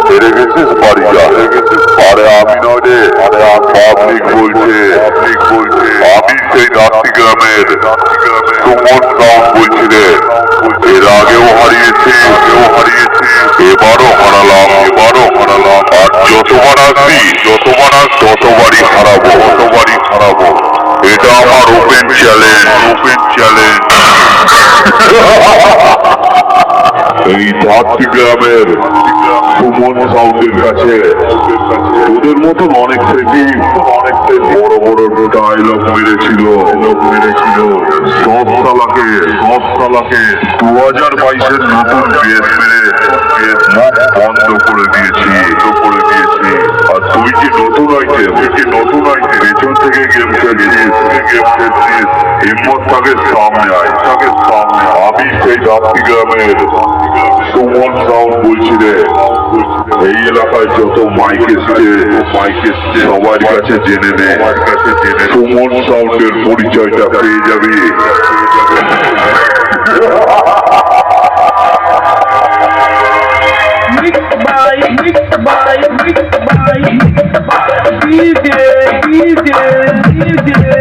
হেরে গেছিস বাড়ি যা, হেরে গেছিস। আরে আমি নয় রে, আরে পাবলিক বলছে, আমি সেই নাট্টি গ্রামের সুমন সাউন্ড বলছি রে। এর আগেও হারিয়েছি, এবারও হারালাম। আর যতবার আসবি, ততবারই হারাবো। এটা আমার ওপেন চ্যালেঞ্জ। এই ধাত্রী গ্রামের সুমন সাউন্ডের কাছে তোদের মতন অনেক থেকে বড় বড় ডায়লগ মেরেছিল। সব সালাকে 2022-এর নতুন বেশ মেরে মুখ বন্ধ করে দিয়েছি। আর তুই যে নতুন আইটেম পেছন থেকে গেম খেলছিস, হিম্মত থাকে সামনে আয়। আমি সেই ধাত্রী গ্রামের সুমন সাউন্ড বলছি রে। এই এলাকায় যত মাইক এসছে সবার কাছে জেনে নে, সুমন সাউন্ডের পরিচয়টা পেয়ে যাবি। Mixed by DJ